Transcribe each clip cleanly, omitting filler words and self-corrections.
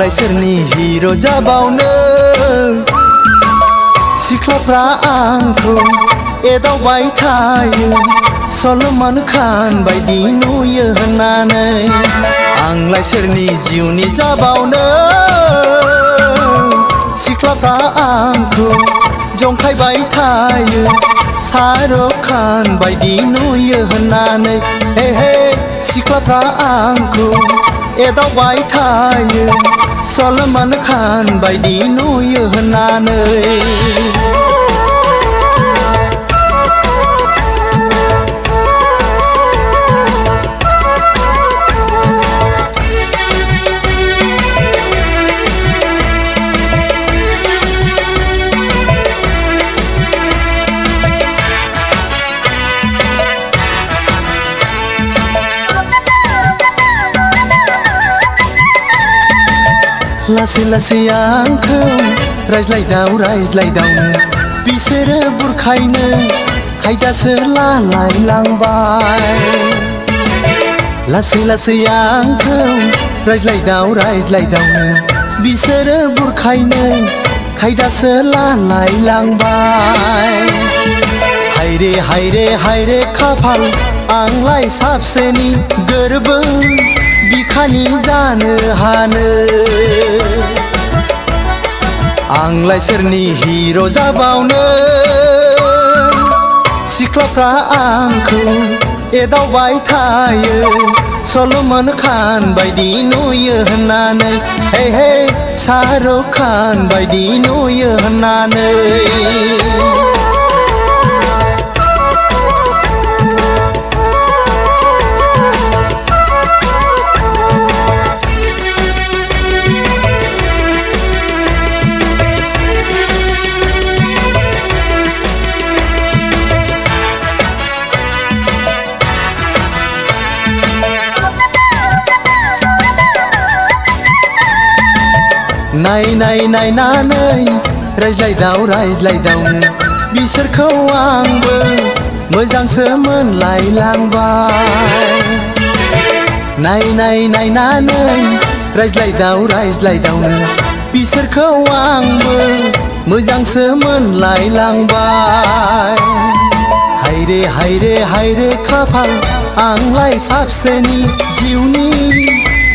आंलाय सोरनि हिर' जाबावनो सिख्लाफ्रा आंखौ एदावबाय थायो सलमान खान बायदि नुयो होननानै आंलाय सोरनि जिउनि जाबावनो सिख्लाफ्रा आंखौ जंखायबाय थायो शाहरुख खान बायदि नुयो होननानै हे हे सिख्लाफ्रा आंखौ एदावबाय थायो सलमान खान बायदि नुयो होननानै लासै लासै आंखौ रायज्लायदावनो बिसोरो बुरखायनो खायदासो लालायलांबाय लासै लासै आंखौ रायज्लायदावनो बिसोरो बुरखायनो खायदासो लालायलांबाय हायरे हायरे हायरे खाफाल आंलाय साबसेनि गोरबो बिखानि जानो हानो आंलाय सोरनि हिर' जाबावनो सिख्लाफ्रा आंखौ एदावबाय थायो सलमान खान बायदि नुयो होननानै हे हे शाहरुख खान बायदि नुयो होननानै नायनानै रायज्लायदावनो बिसोरखौ आंबो मोजांसो मोनलायलांबाय नायनानै रायज्लायदावनो बिसोरखौ आंबो मोजांसो मोनलायलांबाय हायरे हायरे हायरे खाफाल आंलाय साबसेनि जिउनि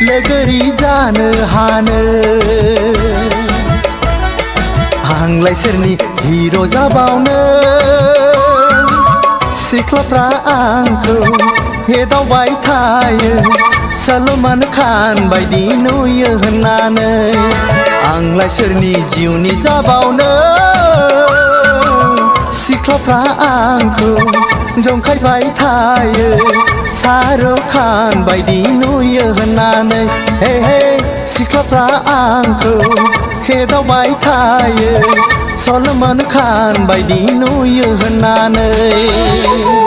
लोगोरि जानो हानो आंलाय सोरनि हिर' जाबावनो सिख्लाफ्रा आंखौ एदावबाय थायो सलमान खान बायदि नुयो होननानै आंलाय सोरनि जिउनि जाबावनो सिख्लाफ्रा आंखौ जंखायबाय थायो शाहरुख खान बायदि नुयो होननानै हे हे सिख्लाफ्रा आंखौ एदावबाय थायो सलमान खान बायदि नुयो होननानै